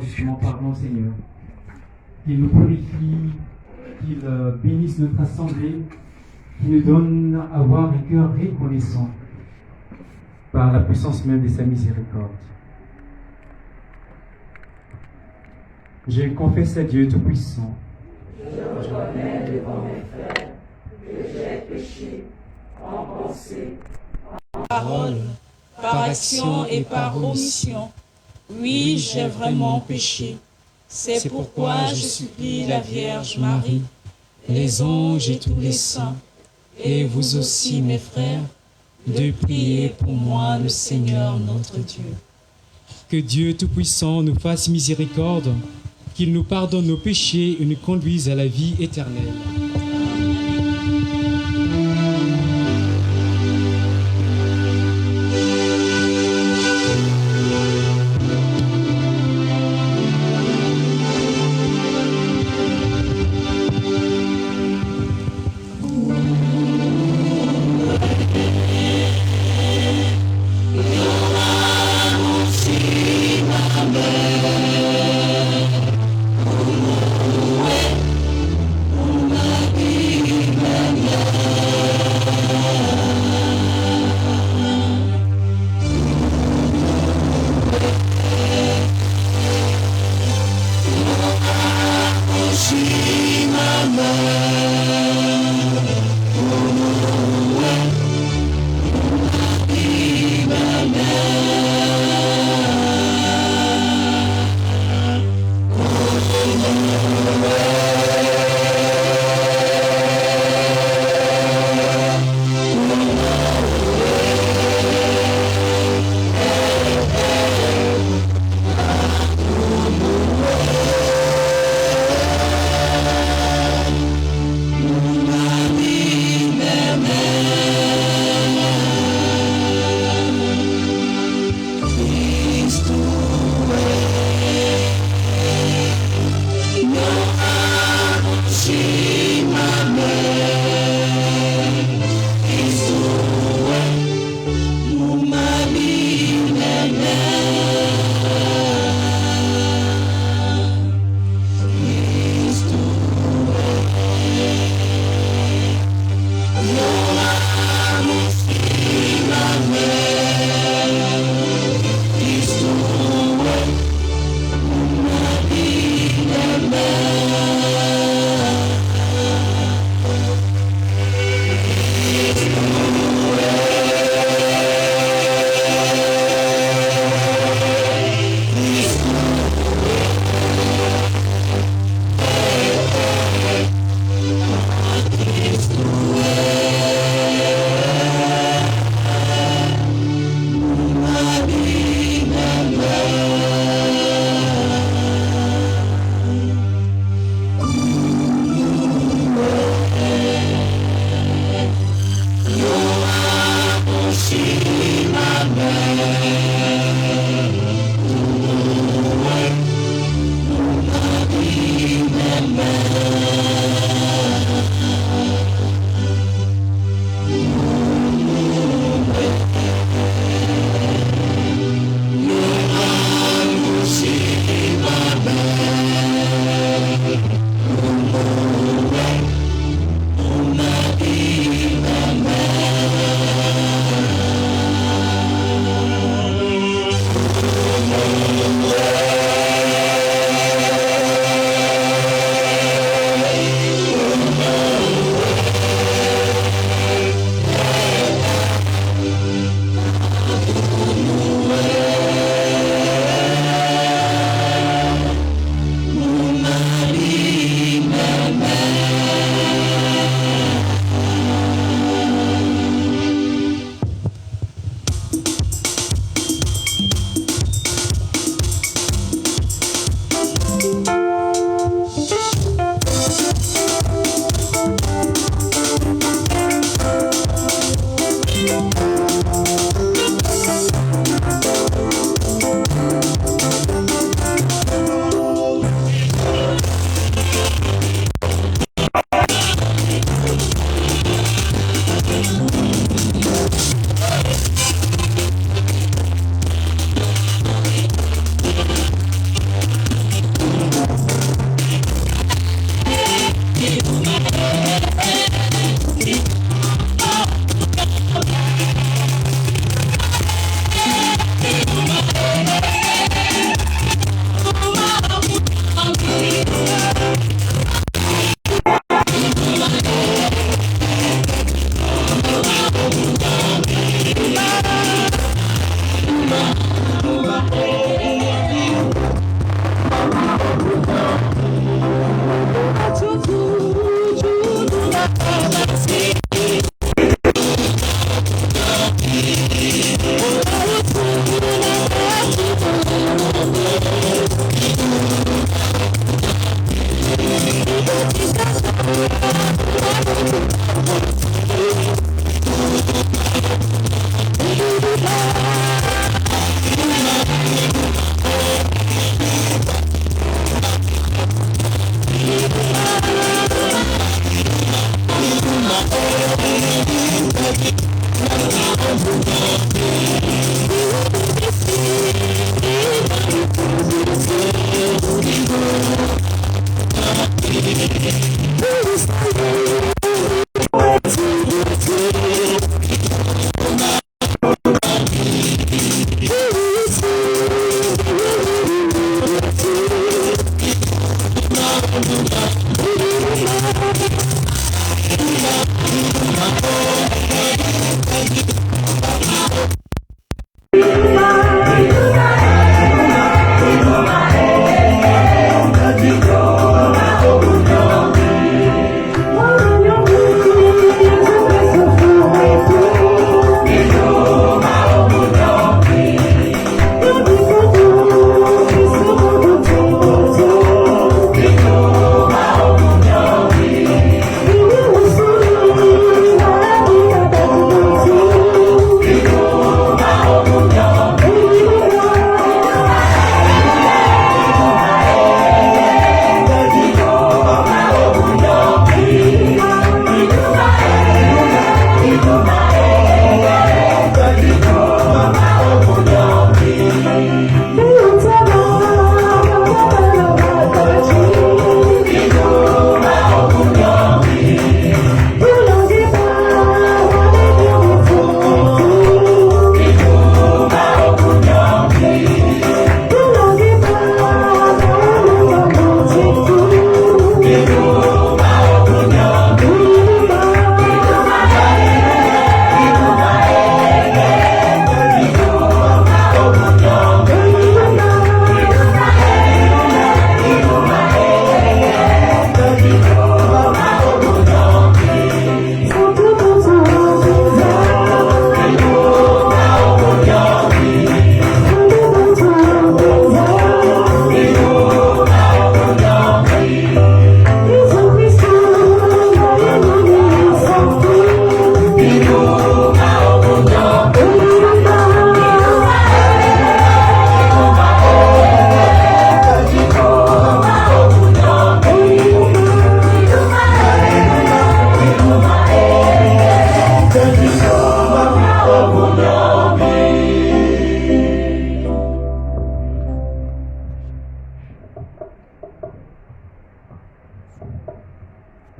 justement pardon, Seigneur. Qu'il nous purifie, qu'il bénisse notre assemblée, qu'il nous donne à avoir un cœur reconnaissant par la puissance même de sa miséricorde. Je confesse à Dieu Tout-Puissant. Je reconnais devant mes frères que j'ai péché en pensée, en parole, par action et par omission. Oui, j'ai vraiment péché. C'est pourquoi je supplie la Vierge Marie, les anges et tous les saints, et vous aussi, mes frères, de prier pour moi le Seigneur notre Dieu. Que Dieu Tout-Puissant nous fasse miséricorde, qu'il nous pardonne nos péchés et nous conduise à la vie éternelle.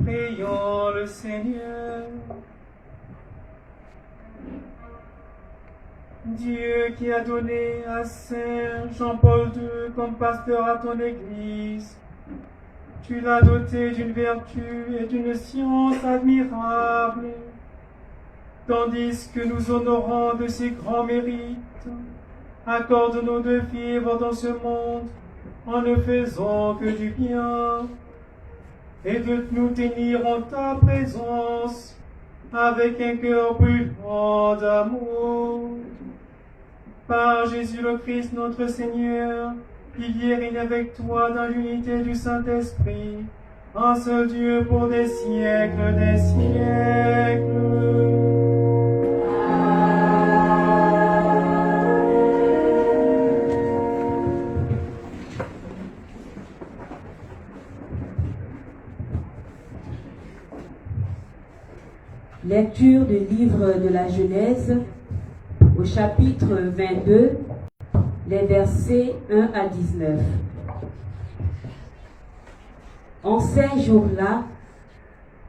Prions le Seigneur. Dieu qui a donné à Saint Jean-Paul II comme pasteur à ton Église, tu l'as doté d'une vertu et d'une science admirables, tandis que nous honorons de ses grands mérites. Accorde-nous de vivre dans ce monde en ne faisant que du bien et de nous tenir en ta présence avec un cœur brûlant d'amour. Par Jésus le Christ notre Seigneur, qui vit et règne avec toi dans l'unité du Saint-Esprit, un seul Dieu pour des siècles des siècles. Lecture du livre de la Genèse au chapitre 22, les versets 1 à 19. En ces jours-là,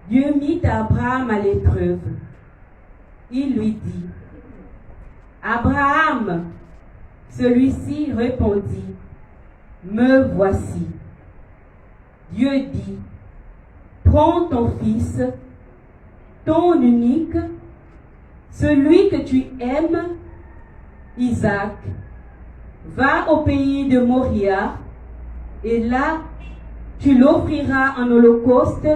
Dieu mit Abraham à l'épreuve. Il lui dit, « Abraham !» Celui-ci répondit, « Me voici. » Dieu dit, « Prends ton fils, ton unique, celui que tu aimes, Isaac, va au pays de Moria, et là, tu l'offriras en holocauste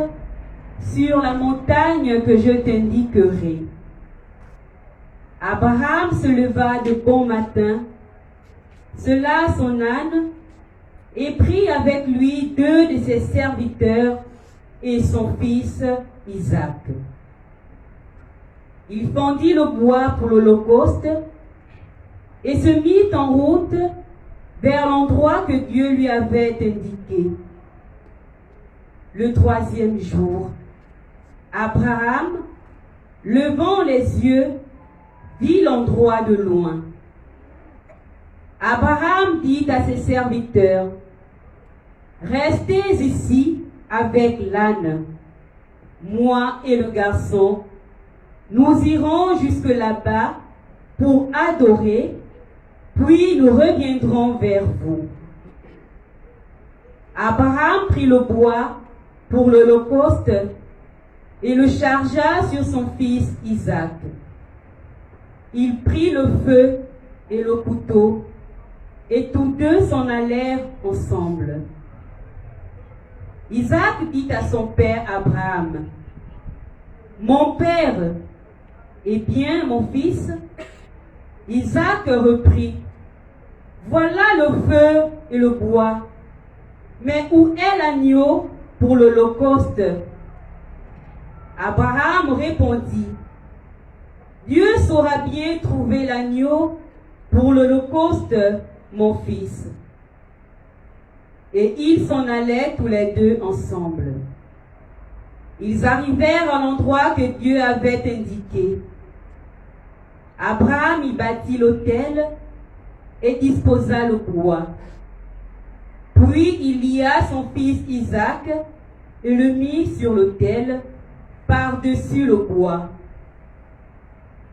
sur la montagne que je t'indiquerai. » Abraham se leva de bon matin, sella son âne, et prit avec lui 2 de ses serviteurs et son fils Isaac. Il fendit le bois pour l'holocauste et se mit en route vers l'endroit que Dieu lui avait indiqué. Le 3e jour, Abraham, levant les yeux, vit l'endroit de loin. Abraham dit à ses serviteurs, « Restez ici avec l'âne. Moi et le garçon, nous irons jusque là-bas pour adorer, puis nous reviendrons vers vous. » Abraham prit le bois pour l'holocauste et le chargea sur son fils Isaac. Il prit le feu et le couteau, et tous deux s'en allèrent ensemble. Isaac dit à son père Abraham, « Mon père !» « Eh bien, mon fils ?» Isaac reprit, « Voilà le feu et le bois, mais où est l'agneau pour l'holocauste ?» Abraham répondit, « Dieu saura bien trouver l'agneau pour l'holocauste, mon fils. » Et ils s'en allaient tous les deux ensemble. Ils arrivèrent à l'endroit que Dieu avait indiqué. Abraham y bâtit l'autel et disposa le bois. Puis il lia son fils Isaac et le mit sur l'autel par-dessus le bois.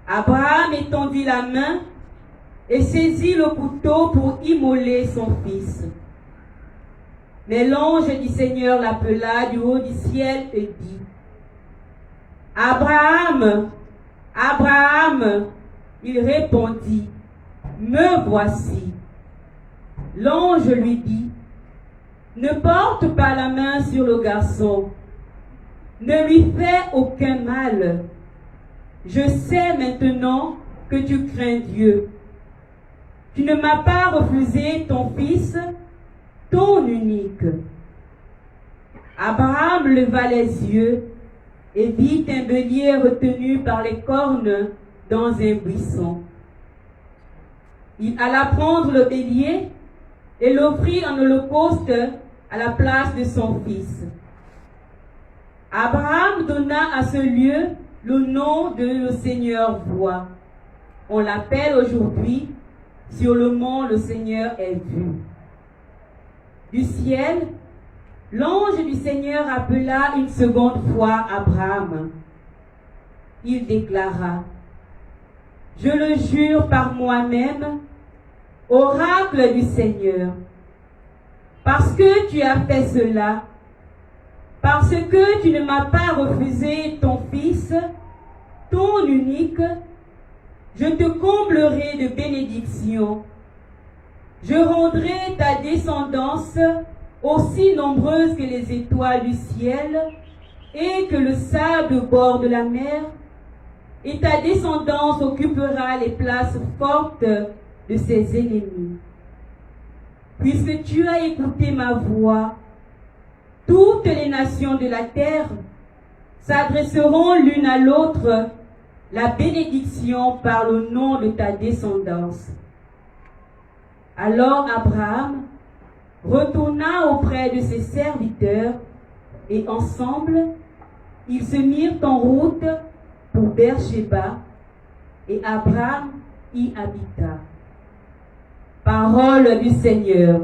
Abraham étendit la main et saisit le couteau pour immoler son fils. Mais l'ange du Seigneur l'appela du haut du ciel et dit, « Abraham, Abraham !» Il répondit, « Me voici. » L'ange lui dit, « Ne porte pas la main sur le garçon, ne lui fais aucun mal. Je sais maintenant que tu crains Dieu. Tu ne m'as pas refusé ton fils, ton unique. » Abraham leva les yeux et vit un bélier retenu par les cornes dans un buisson. Il alla prendre le bélier et l'offrit en holocauste à la place de son fils. Abraham donna à ce lieu le nom de le Seigneur voit. On l'appelle aujourd'hui, sur le mont le Seigneur est vu. Du ciel, L'ange du Seigneur appela une seconde fois Abraham. Il déclara, « Je le jure par moi-même, oracle du Seigneur, parce que tu as fait cela, parce que tu ne m'as pas refusé ton fils, ton unique, je te comblerai de bénédictions. Je rendrai ta descendance aussi nombreuse que les étoiles du ciel et que le sable au bord de la mer, et ta descendance occupera les places fortes de ses ennemis. Puisque tu as écouté ma voix, toutes les nations de la terre s'adresseront l'une à l'autre la bénédiction par le nom de ta descendance. » Alors Abraham retourna auprès de ses serviteurs et ensemble, ils se mirent en route pour Beersheba et Abraham y habita. Parole du Seigneur.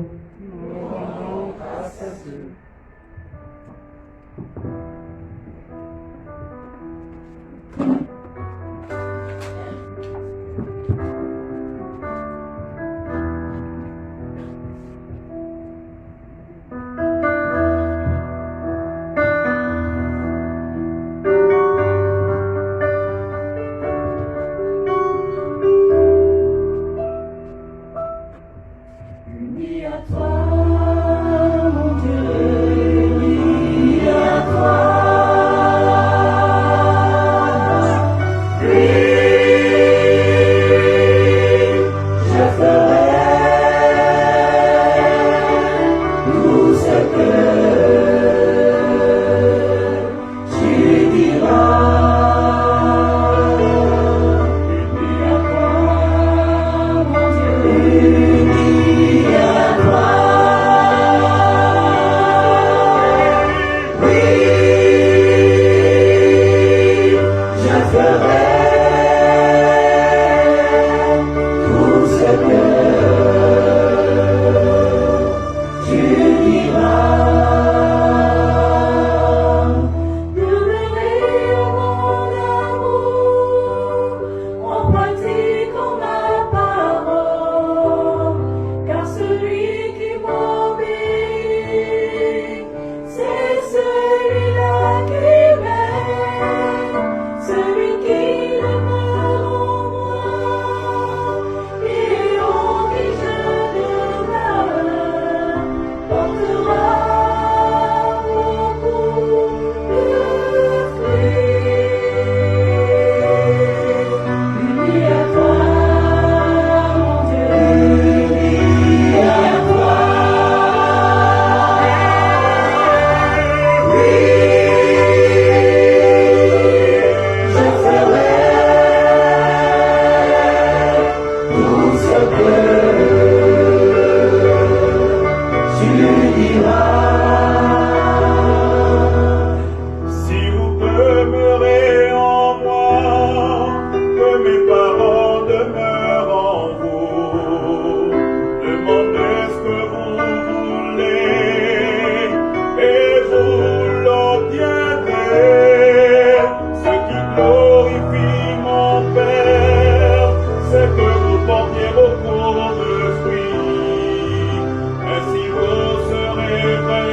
Ainsi vous serez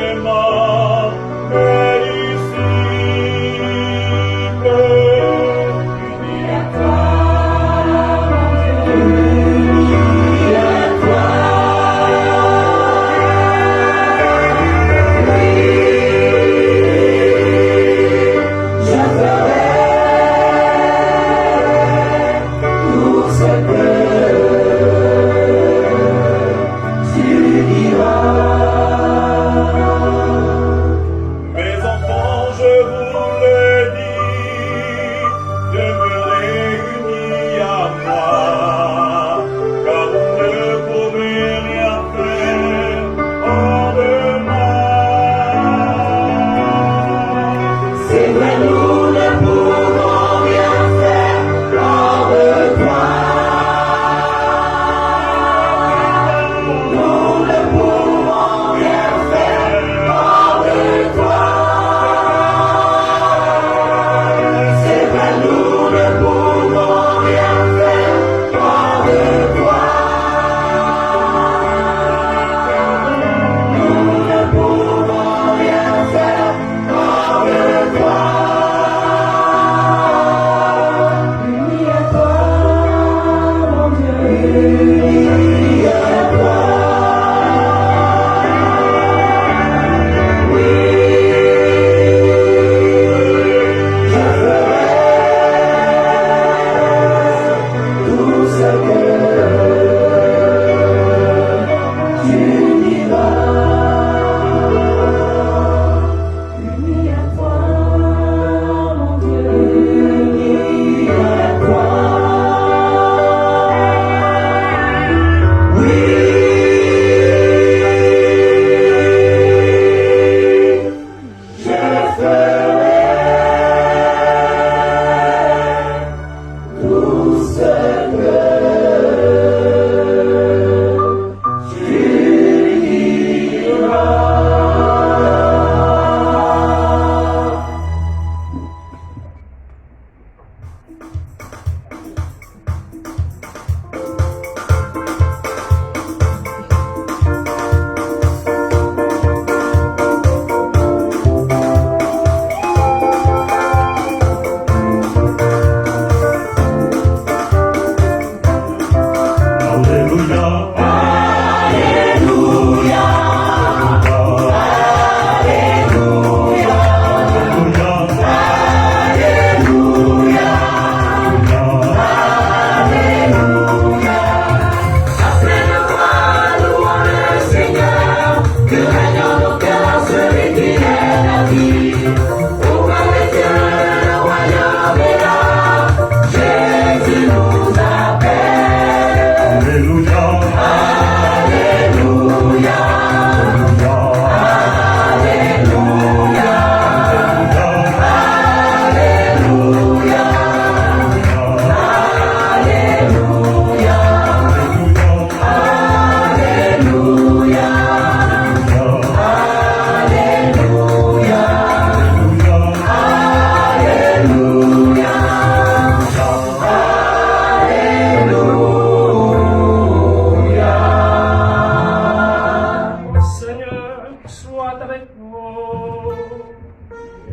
soit avec vous.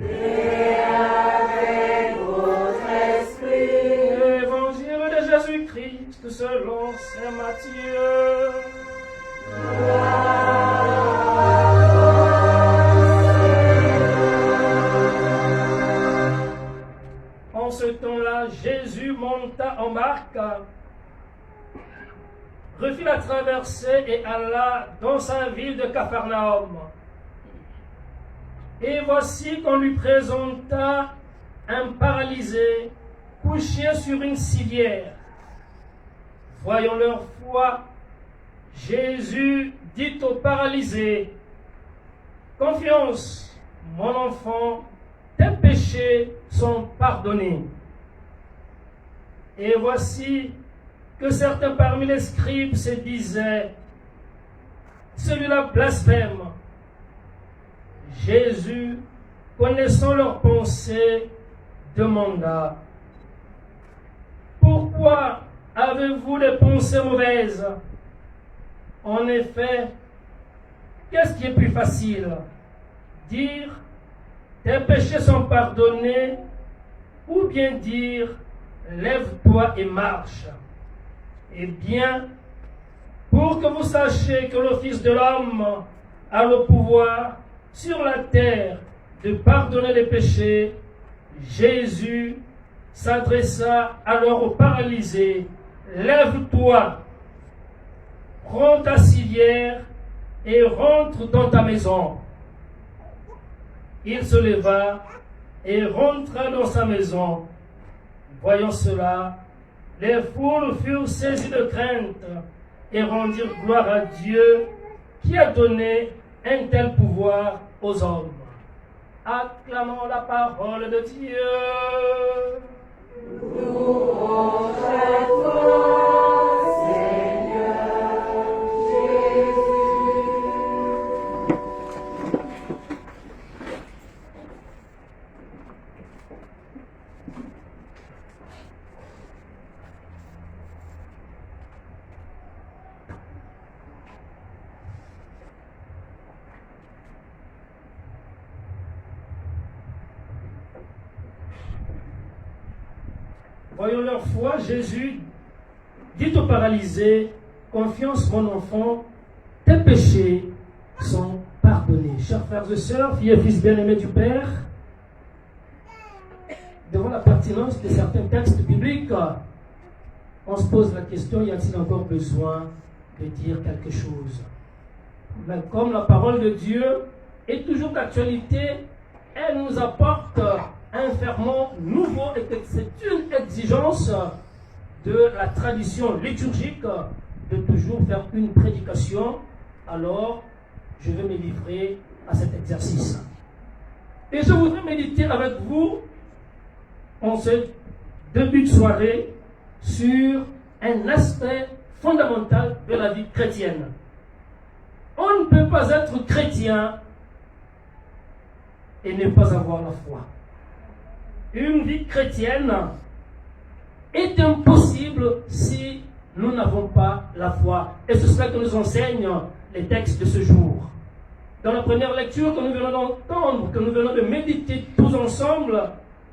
Et avec votre esprit. Évangile de Jésus-Christ selon saint Matthieu. En ce temps-là, Jésus monta en barque, refit la traversée et alla dans sa ville de Capharnaüm. Et voici qu'on lui présenta un paralysé couché sur une civière. Voyant leur foi, Jésus dit au paralysé: Confiance, mon enfant, tes péchés sont pardonnés. Et voici que certains parmi les scribes se disaient: Celui-là blasphème. Jésus, connaissant leurs pensées, demanda: Pourquoi avez-vous des pensées mauvaises? En effet, qu'est-ce qui est plus facile? Dire: Tes péchés sont pardonnés, ou bien dire: Lève-toi et marche. Eh bien, pour que vous sachiez que le Fils de l'homme a le pouvoir sur la terre de pardonner les péchés, Jésus s'adressa alors au paralysé: Lève-toi, prends ta civière et rentre dans ta maison. Il se leva et rentra dans sa maison. Voyant cela, les foules furent saisies de crainte et rendirent gloire à Dieu qui a donné un tel pouvoir aux hommes. Acclamons la parole de Dieu. Louange à toi, Seigneur Jésus. Voyons leur foi, Jésus dit au paralysé: Confiance, mon enfant, tes péchés sont pardonnés. Chers frères et sœurs, filles et fils bien-aimés du Père, devant la pertinence de certains textes bibliques, on se pose la question: y a-t-il encore besoin de dire quelque chose? Mais comme la parole de Dieu est toujours d'actualité, elle nous apporte un ferment nouveau et que c'est une exigence de la tradition liturgique de toujours faire une prédication. Alors, je vais me livrer à cet exercice. Et je voudrais méditer avec vous en ce début de soirée sur un aspect fondamental de la vie chrétienne. On ne peut pas être chrétien et ne pas avoir la foi. Une vie chrétienne est impossible si nous n'avons pas la foi. Et c'est cela que nous enseignent les textes de ce jour. Dans la première lecture que nous venons d'entendre, que nous venons de méditer tous ensemble,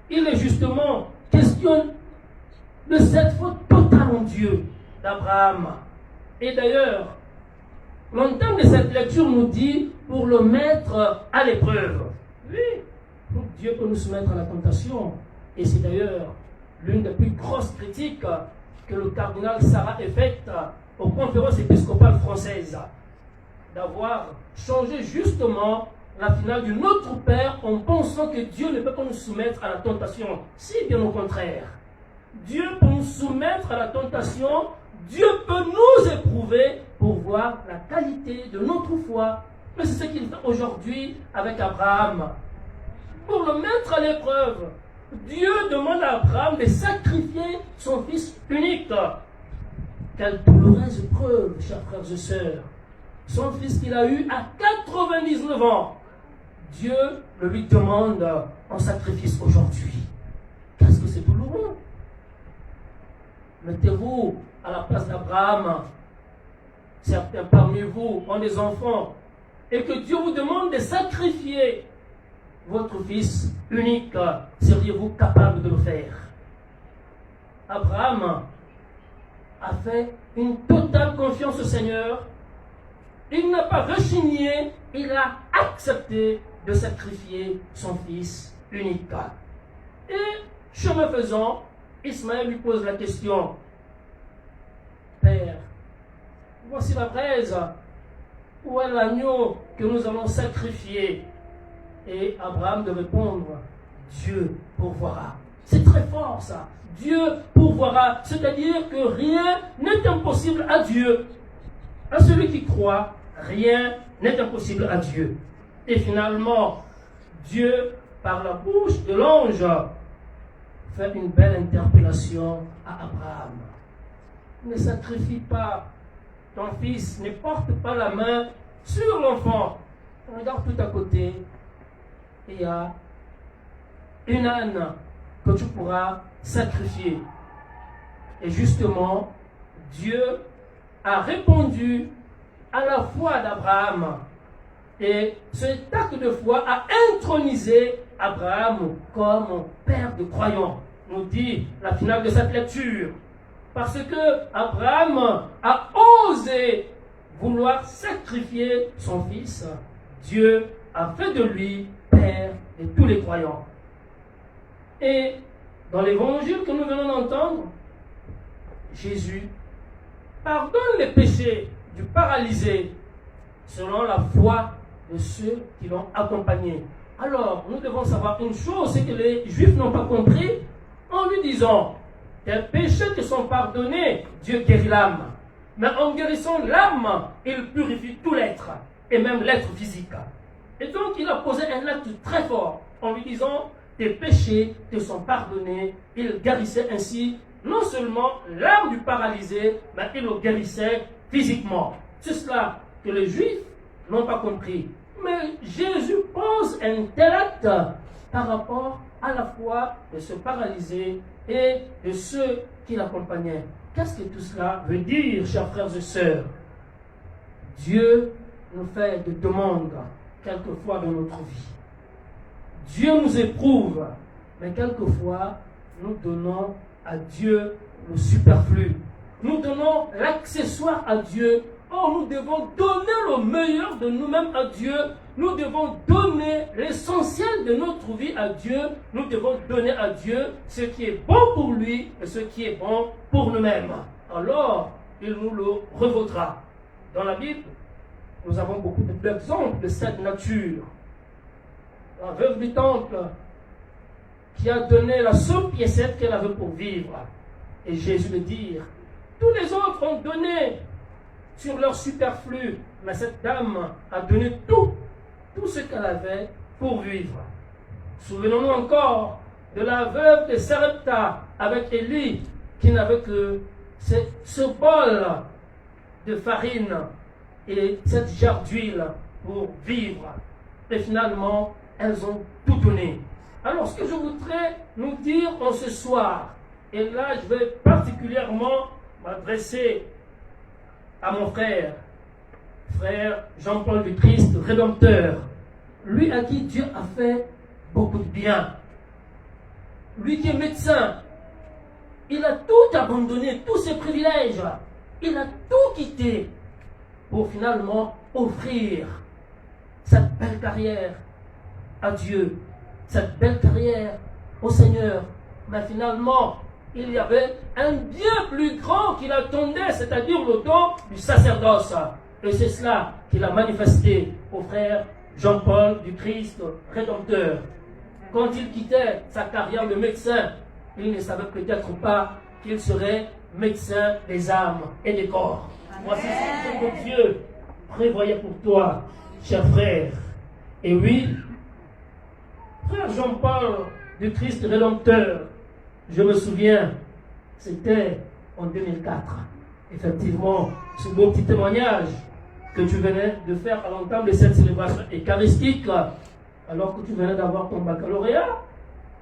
il est justement question de cette foi totale en Dieu d'Abraham. Et d'ailleurs, l'entame de cette lecture nous dit pour le mettre à l'épreuve. Oui, Dieu peut nous soumettre à la tentation. Et c'est d'ailleurs l'une des plus grosses critiques que le cardinal Sarah ait faite aux conférences épiscopales françaises. D'avoir changé justement la finale du Notre Père en pensant que Dieu ne peut pas nous soumettre à la tentation. Si bien au contraire. Dieu peut nous soumettre à la tentation, Dieu peut nous éprouver pour voir la qualité de notre foi. Mais c'est ce qu'il fait aujourd'hui avec Abraham. Pour le mettre à l'épreuve, Dieu demande à Abraham de sacrifier son fils unique. Quelle douloureuse épreuve, chers frères et sœurs. Son fils qu'il a eu à 99 ans. Dieu le lui demande en sacrifice aujourd'hui. Qu'est-ce que c'est douloureux? Mettez-vous à la place d'Abraham. Certains parmi vous ont des enfants et que Dieu vous demande de sacrifier votre fils unique, seriez-vous capable de le faire? Abraham a fait une totale confiance au Seigneur. Il n'a pas rechigné, il a accepté de sacrifier son fils unique. Et chemin faisant, Ismaël lui pose la question: Père, voici la braise, où est l'agneau que nous allons sacrifier? Et Abraham de répondre: Dieu pourvoira. C'est très fort ça. Dieu pourvoira. C'est-à-dire que rien n'est impossible à Dieu. À celui qui croit, rien n'est impossible à Dieu. Et finalement, Dieu, par la bouche de l'ange, fait une belle interpellation à Abraham. Ne sacrifie pas ton fils, ne porte pas la main sur l'enfant. Regarde tout à côté. Il y a une âne que tu pourras sacrifier. Et justement, Dieu a répondu à la foi d'Abraham. Et cet acte de foi a intronisé Abraham comme père de croyants, nous dit la finale de cette lecture. Parce que Abraham a osé vouloir sacrifier son fils. Dieu a fait de lui père de tous les croyants. Et dans l'évangile que nous venons d'entendre, Jésus pardonne les péchés du paralysé selon la foi de ceux qui l'ont accompagné. Alors, nous devons savoir une chose, c'est que les Juifs n'ont pas compris en lui disant: tes péchés te sont pardonnés, Dieu guérit l'âme. Mais en guérissant l'âme, il purifie tout l'être, et même l'être physique. Et donc, il a posé un acte très fort en lui disant: tes péchés te sont pardonnés. Il guérissait ainsi non seulement l'âme du paralysé, mais il le guérissait physiquement. C'est cela que les Juifs n'ont pas compris. Mais Jésus pose un tel acte par rapport à la foi de ce paralysé et de ceux qui l'accompagnaient. Qu'est-ce que tout cela veut dire, chers frères et sœurs? Dieu nous fait des demandes quelquefois dans notre vie. Dieu nous éprouve, mais quelquefois nous donnons à Dieu le superflu. Nous donnons l'accessoire à Dieu. Or, nous devons donner le meilleur de nous-mêmes à Dieu. Nous devons donner l'essentiel de notre vie à Dieu. Nous devons donner à Dieu ce qui est bon pour lui et ce qui est bon pour nous-mêmes. Alors, il nous le revaudra. Dans la Bible, nous avons beaucoup d'exemples de cette nature. La veuve du temple qui a donné la seule piécette qu'elle avait pour vivre. Et Jésus le dit: tous les autres ont donné sur leur superflu, mais cette dame a donné tout ce qu'elle avait pour vivre. Souvenons-nous encore de la veuve de Sarepta avec Élie, qui n'avait que ce bol de farine et cette jarre d'huile pour vivre. Et finalement, elles ont tout donné. Alors, ce que je voudrais nous dire en ce soir, et là, je vais particulièrement m'adresser à mon frère Jean-Paul du Christ, Rédempteur, lui à qui Dieu a fait beaucoup de bien. Lui qui est médecin, il a tout abandonné, tous ses privilèges, il a tout quitté pour finalement offrir cette belle carrière à Dieu, cette belle carrière au Seigneur. Mais finalement, il y avait un bien plus grand qui l'attendait, c'est-à-dire le don du sacerdoce. Et c'est cela qu'il a manifesté au frère Jean-Paul du Christ Rédempteur. Quand il quittait sa carrière de médecin, il ne savait peut-être pas qu'il serait médecin des âmes et des corps. Voici ce que Dieu prévoyait pour toi, cher frère. Et oui, frère Jean-Paul du Christ Rédempteur, je me souviens, c'était en 2004. Effectivement, ce beau petit témoignage que tu venais de faire à l'entame de cette célébration eucharistique, alors que tu venais d'avoir ton baccalauréat.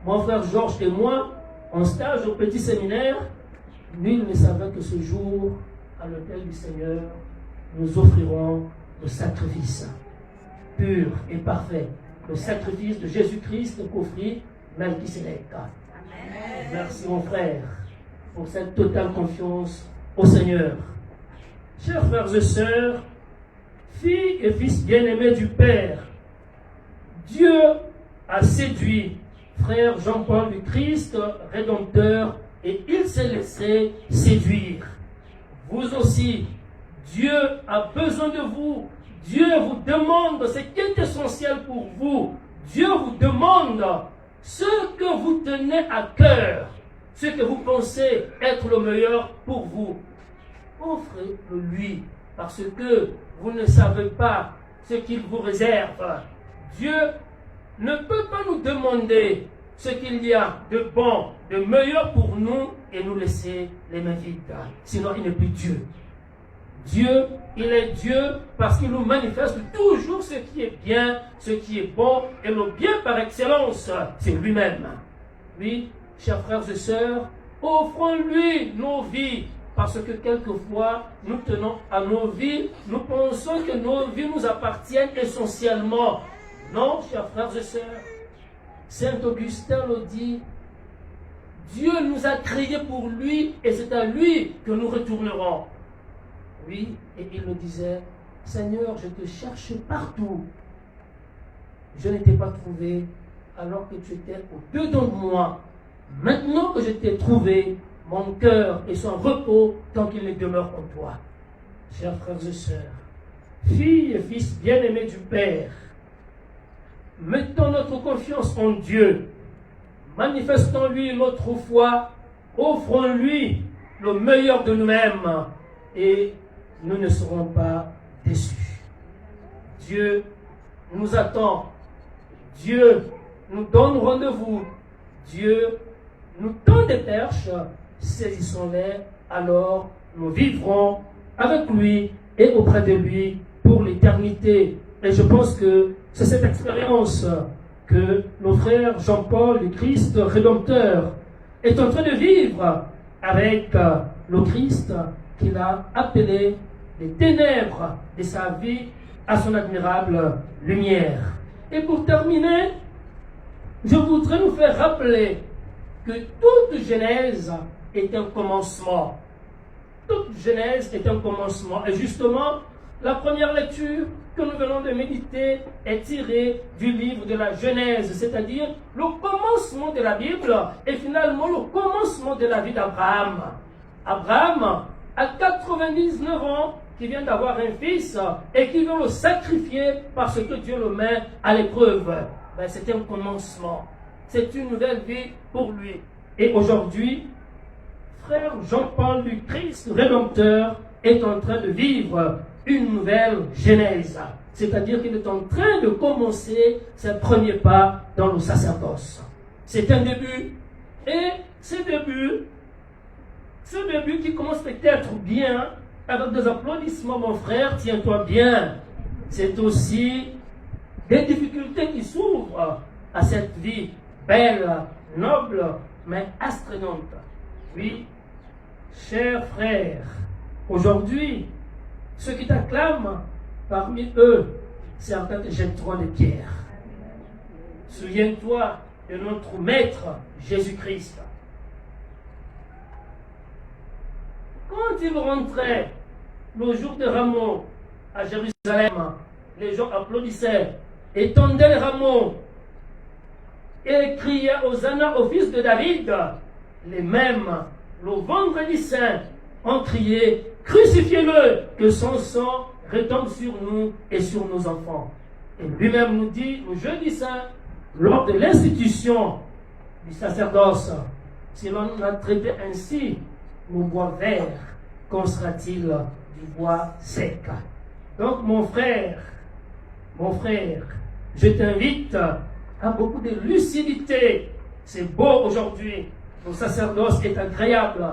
Mon frère Georges et moi, en stage au petit séminaire, nul ne savait que ce jour, à l'autel du Seigneur, nous offrirons le sacrifice. pur et parfait, le sacrifice de Jésus-Christ qu'offrit Melchisédek. Merci mon frère pour cette totale confiance au Seigneur. Chers frères et sœurs, filles et fils bien-aimés du Père, Dieu a séduit frère Jean-Paul du Christ, Rédempteur, et il s'est laissé séduire. Vous aussi, Dieu a besoin de vous. Dieu vous demande ce qui est essentiel pour vous. Dieu vous demande ce que vous tenez à cœur, ce que vous pensez être le meilleur pour vous. Offrez-le lui, parce que vous ne savez pas ce qu'il vous réserve. Dieu ne peut pas nous demander ce qu'il y a de bon, de meilleur pour nous et nous laisser les mains vides. Sinon, il n'est plus Dieu. Dieu, il est Dieu parce qu'il nous manifeste toujours ce qui est bien, ce qui est bon, et le bien par excellence, c'est lui-même. Oui, chers frères et sœurs, offrons-lui nos vies, parce que quelquefois, nous tenons à nos vies, nous pensons que nos vies nous appartiennent essentiellement. Non, chers frères et sœurs, Saint Augustin le dit, Dieu nous a créés pour lui et c'est à lui que nous retournerons. Oui, et il me disait, Seigneur, je te cherche partout. Je ne t'ai pas trouvé alors que tu étais au-dedans de moi. Maintenant que je t'ai trouvé, mon cœur est sans repos tant qu'il ne demeure en toi. Chers frères et sœurs, filles et fils bien-aimés du Père, mettons notre confiance en Dieu, manifestons-lui notre foi, offrons-lui le meilleur de nous-mêmes et nous ne serons pas déçus. Dieu nous attend, Dieu nous donne rendez-vous, Dieu nous tend des perches, saisissons-les, alors nous vivrons avec lui et auprès de lui pour l'éternité. Et je pense que c'est cette expérience que nos frères Jean-Paul, le Christ Rédempteur, est en train de vivre avec le Christ qu'il a appelé les ténèbres de sa vie à son admirable lumière. Et pour terminer, je voudrais nous faire rappeler que toute Genèse est un commencement. Toute Genèse est un commencement. Et justement, la première lecture que nous venons de méditer est tirée du livre de la Genèse, c'est-à-dire le commencement de la Bible et finalement le commencement de la vie d'Abraham. Abraham a 99 ans, qui vient d'avoir un fils et qui veut le sacrifier parce que Dieu le met à l'épreuve. Ben, c'est un commencement. C'est une nouvelle vie pour lui. Et aujourd'hui, frère Jean-Paul du Christ Rédempteur est en train de vivre une nouvelle Genèse. C'est-à-dire qu'il est en train de commencer ses premiers pas dans le sacerdoce. C'est un début. Et ce début qui commence peut-être bien, avec des applaudissements, mon frère, tiens-toi bien. C'est aussi des difficultés qui s'ouvrent à cette vie belle, noble, mais astreignante. Oui, chers frères, aujourd'hui, ceux qui t'acclament, parmi eux, certains te jetteront des pierres. Souviens-toi de notre Maître Jésus-Christ. Quand il rentrait le jour de rameaux à Jérusalem, les gens applaudissaient, étendaient les rameaux et criaient Hosanna au fils de David. Les mêmes, le vendredi saint, ont crié crucifiez-le, que son sang retombe sur nous et sur nos enfants. Et lui-même nous dit, le jeudi saint, lors de l'institution du sacerdoce, si l'on a traité ainsi le bois vert, qu'en sera-t-il du bois sec? Donc mon frère, je t'invite à beaucoup de lucidité. C'est beau aujourd'hui, le sacerdoce est agréable,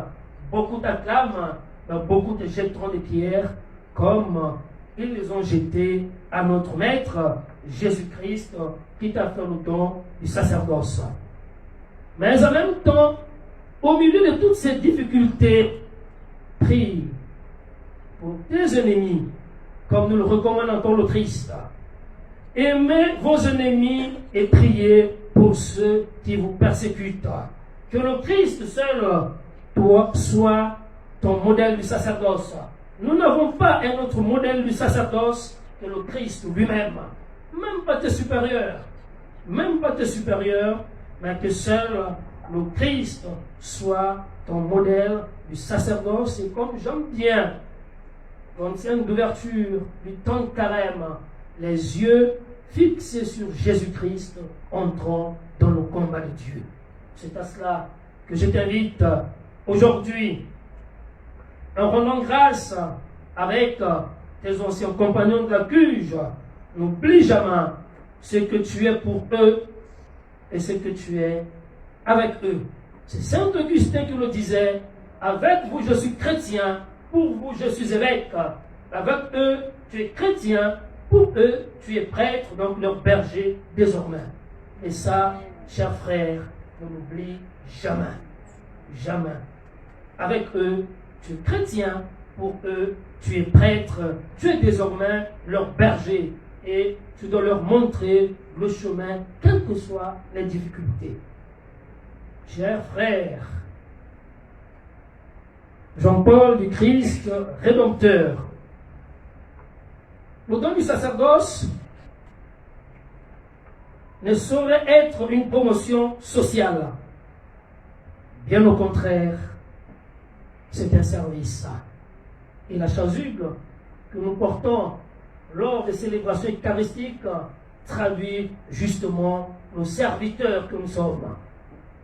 beaucoup t'acclament, beaucoup te jetteront des pierres, comme ils les ont jetées à notre Maître Jésus-Christ, qui t'a fait le don du sacerdoce. Mais en même temps, au milieu de toutes ces difficultés, prie pour tes ennemis, comme nous le recommande encore le Christ. Aimez vos ennemis et priez pour ceux qui vous persécutent. Que le Christ seul, toi, soit ton modèle du sacerdoce. Nous n'avons pas un autre modèle du sacerdoce que le Christ lui-même. Même pas tes supérieurs. Même pas tes supérieurs, mais que seul le Christ soit ton modèle du sacerdoce. Et comme j'aime bien l'ancienne d'ouverture du temps de carême, les yeux fixés sur Jésus-Christ, entrant dans le combat de Dieu. C'est à cela que je t'invite aujourd'hui, en rendant grâce avec tes anciens compagnons de la cuge. N'oublie jamais ce que tu es pour eux et ce que tu es avec eux. C'est Saint Augustin qui le disait, avec vous je suis chrétien, pour vous je suis évêque. Avec eux tu es chrétien, pour eux tu es prêtre, donc leur berger désormais. Et ça, chers frères, ne l'oublie jamais. Jamais. Avec eux tu es chrétien, pour eux tu es prêtre, tu es désormais leur berger. Et tu dois leur montrer le chemin, quelles que soient les difficultés. Chers frères, Jean-Paul du Christ Rédempteur, le don du sacerdoce ne saurait être une promotion sociale. Bien au contraire, c'est un service. Et la chasuble que nous portons lors des célébrations eucharistiques traduit justement nos serviteurs que nous sommes.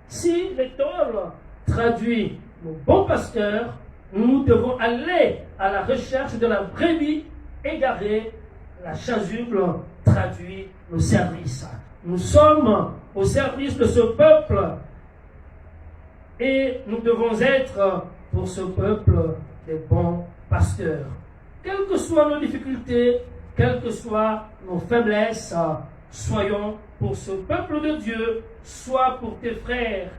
Si l'étoile traduit nos bons pasteurs, nous devons aller à la recherche de la brebis égarée. La chasuble traduit nos services. Nous sommes au service de ce peuple et nous devons être pour ce peuple des bons pasteurs. Quelles que soient nos difficultés, quelles que soient nos faiblesses, soyons pour ce peuple de Dieu, soit pour tes frères,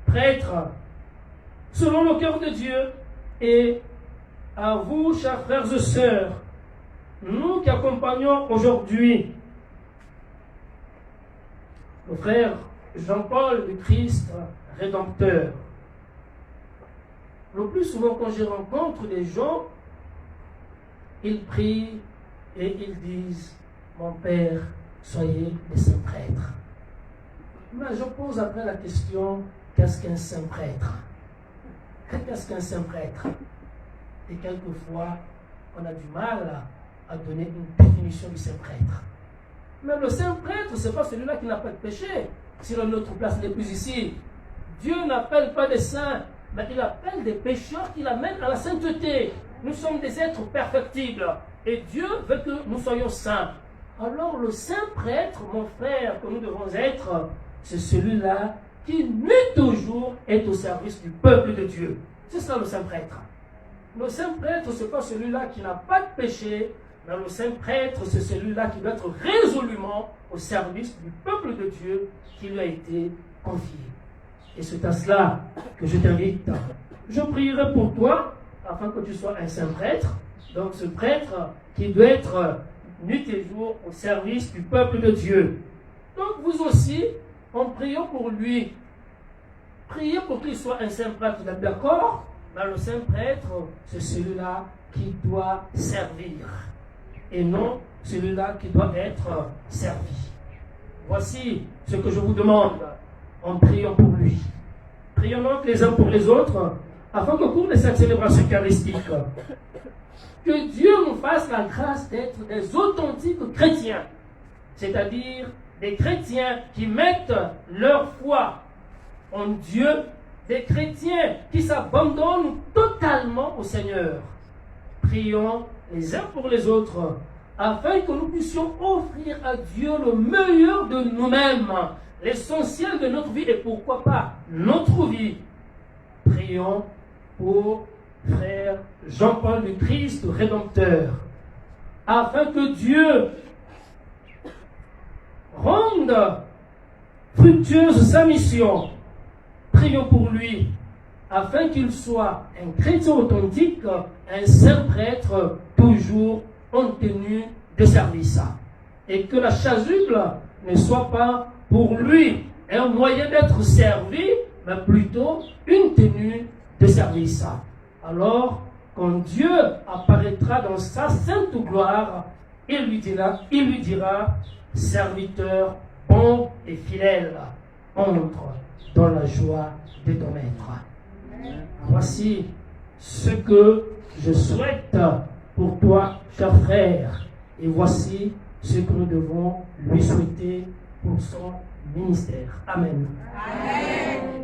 prêtres, selon le cœur de Dieu, et à vous, chers frères et sœurs, nous qui accompagnons aujourd'hui le frère Jean-Paul du Christ Rédempteur. Le plus souvent, quand je rencontre des gens, ils prient et ils disent, mon Père, soyez des saints prêtres. Mais je pose après la question, qu'est-ce qu'un saint prêtre? Qu'est-ce qu'un saint prêtre? Et quelquefois, on a du mal à donner une définition du saint prêtre. Mais le saint prêtre, ce n'est pas celui-là qui n'a pas de péché. Si notre place n'est plus ici, Dieu n'appelle pas des saints, mais il appelle des pécheurs qu'il amène à la sainteté. Nous sommes des êtres perfectibles et Dieu veut que nous soyons saints. Alors le saint prêtre, mon frère, que nous devons être, c'est celui-là qui nuit toujours est au service du peuple de Dieu. C'est ça le saint prêtre. Le saint prêtre, ce n'est pas celui-là qui n'a pas de péché, mais le saint prêtre, c'est celui-là qui doit être résolument au service du peuple de Dieu qui lui a été confié. Et c'est à cela que je t'invite. Je prierai pour toi, afin que tu sois un saint prêtre. Donc ce prêtre qui doit être nuit et jour au service du peuple de Dieu. Donc vous aussi, en priant pour lui, priez pour qu'il soit un saint prêtre, d'accord? Mais le saint prêtre, c'est celui-là qui doit servir. Et non celui-là qui doit être servi. Voici ce que je vous demande en priant pour lui. Prions donc les uns pour les autres, afin qu'au cours de cette célébration eucharistique, que Dieu nous fasse la grâce d'être des authentiques chrétiens, c'est-à-dire des chrétiens qui mettent leur foi en Dieu, des chrétiens qui s'abandonnent totalement au Seigneur. Prions les uns pour les autres, afin que nous puissions offrir à Dieu le meilleur de nous-mêmes, l'essentiel de notre vie et pourquoi pas notre vie. Prions pour frère Jean-Paul du Christ Rédempteur, afin que Dieu rende fructueuse sa mission. Prions pour lui, afin qu'il soit un chrétien authentique, un saint prêtre, toujours en tenue de service. et que la chasuble ne soit pas pour lui un moyen d'être servi, mais plutôt une tenue de service. Alors, quand Dieu apparaîtra dans sa sainte gloire, il lui dira, serviteur bon et fidèle, entre dans la joie de ton maître. Voici ce que je souhaite pour toi, cher frère, et voici ce que nous devons lui souhaiter pour son ministère. Amen. Amen.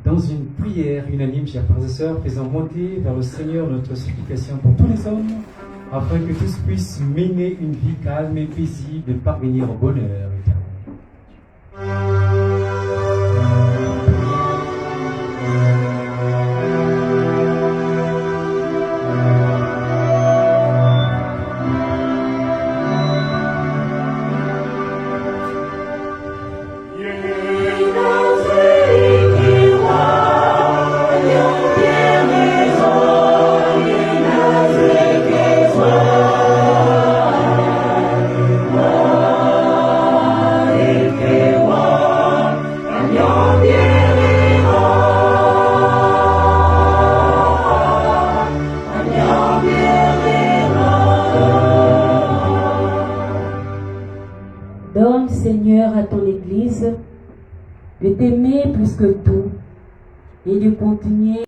Dans une prière unanime, chers frères et sœurs, faisons monter vers le Seigneur notre supplication pour tous les hommes, afin que tous puissent mener une vie calme et paisible et parvenir au bonheur éternel. Donne, Seigneur, à ton Église de t'aimer plus que tout et de continuer.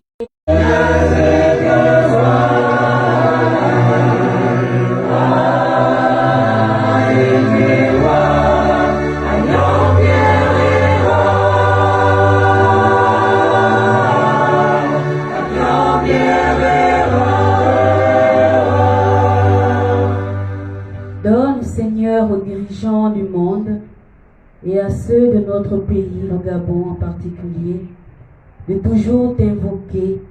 Donne, Seigneur, aux dirigeants du monde et à ceux de notre pays, le Gabon en particulier, de toujours t'invoquer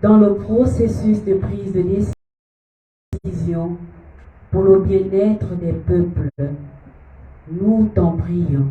dans le processus de prise de décision pour le bien-être des peuples. Nous t'en prions.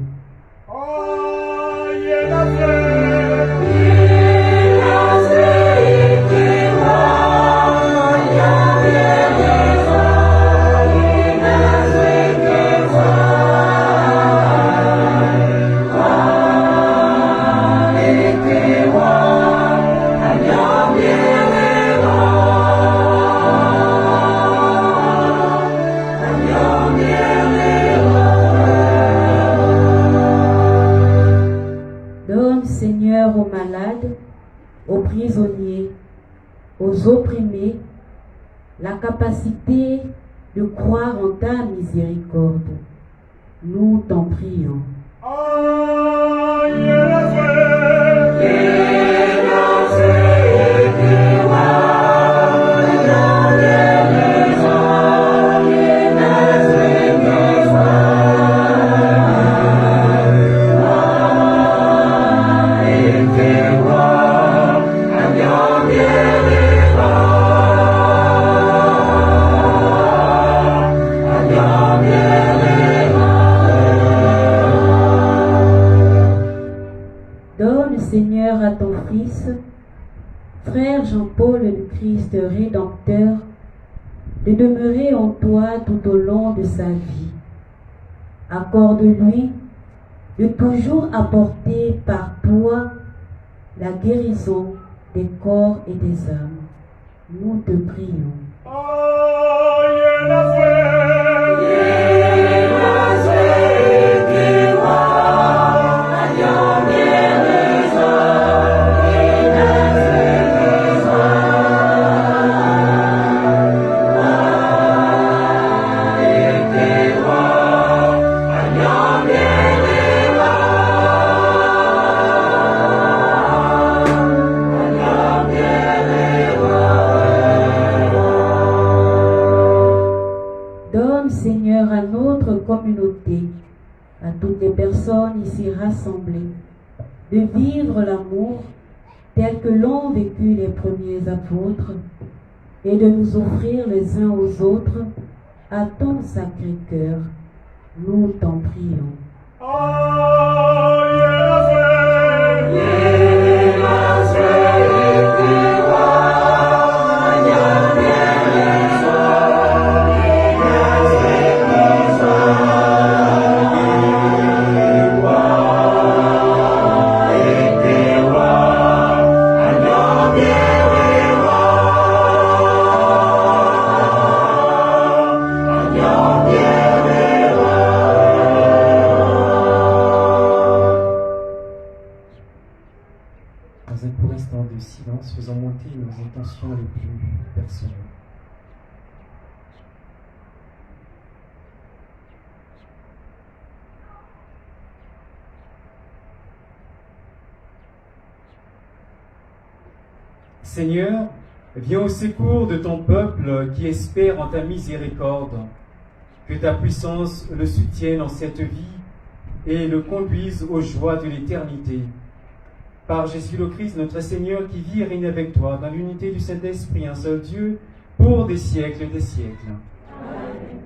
Donne, Seigneur, aux malades, aux prisonniers, aux opprimés, la capacité de croire en ta miséricorde. Nous t'en prions. Donne, Seigneur, à ton Fils, frère Jean-Paul le Christ Rédempteur, de demeurer en toi tout au long de sa vie. Accorde-lui de toujours apporter par toi la guérison des corps et des âmes. Nous te prions. Donne, Seigneur, à notre communauté, à toutes les personnes ici rassemblées, de vivre l'amour tel que l'ont vécu les premiers apôtres et de nous offrir les uns aux autres à ton sacré cœur. Nous t'en prions. Dans un court instant de silence, faisons monter nos intentions les plus personnelles. Seigneur, viens au secours de ton peuple qui espère en ta miséricorde. Que ta puissance le soutienne en cette vie et le conduise aux joies de l'éternité. Par Jésus le Christ, notre Seigneur, qui vit et règne avec toi dans l'unité du Saint-Esprit, un seul Dieu, pour des siècles et des siècles. Amen.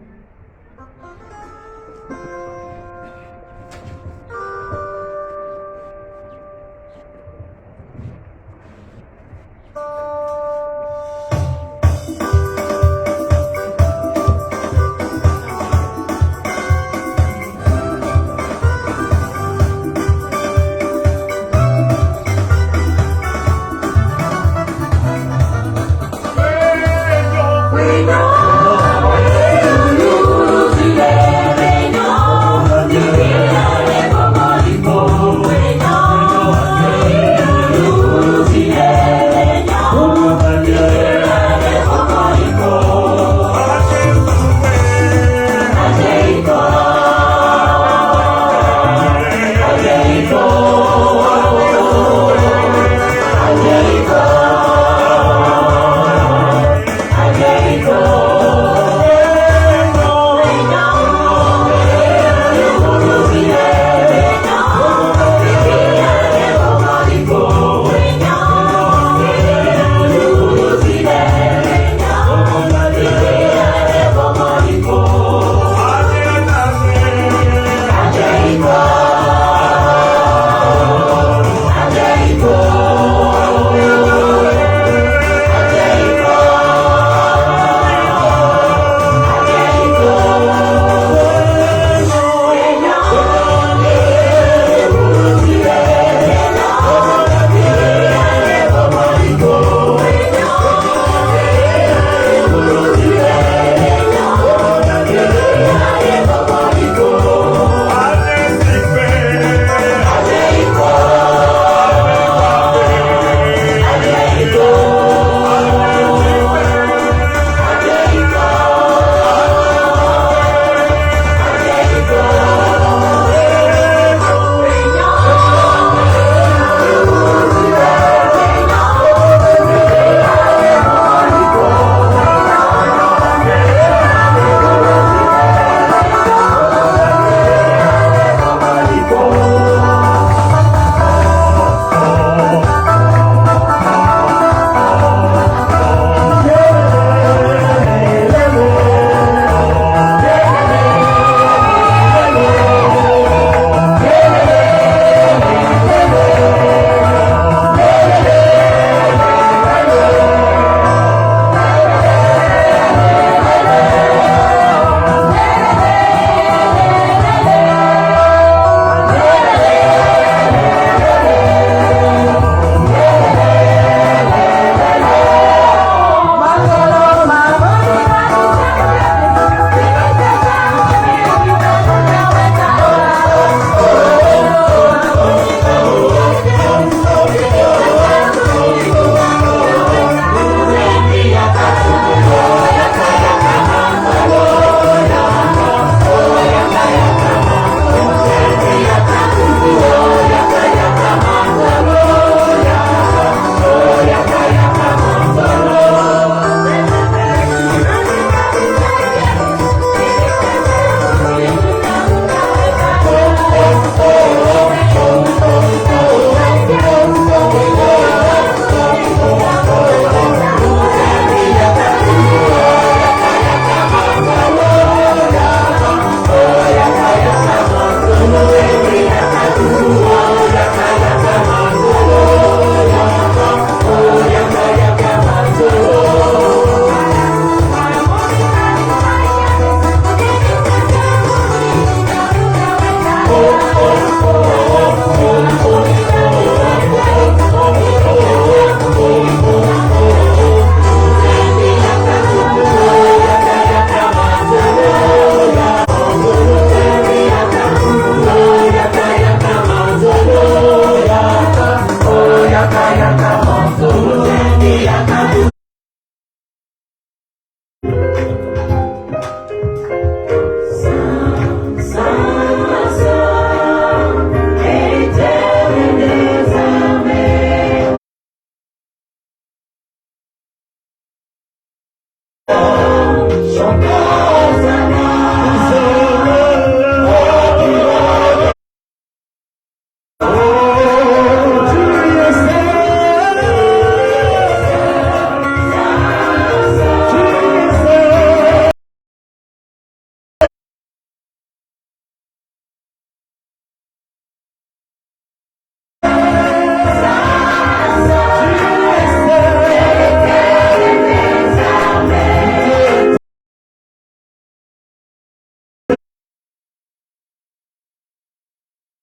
We know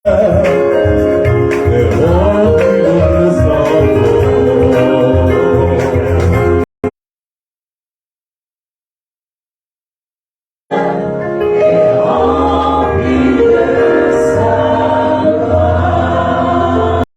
Et rempli de sang.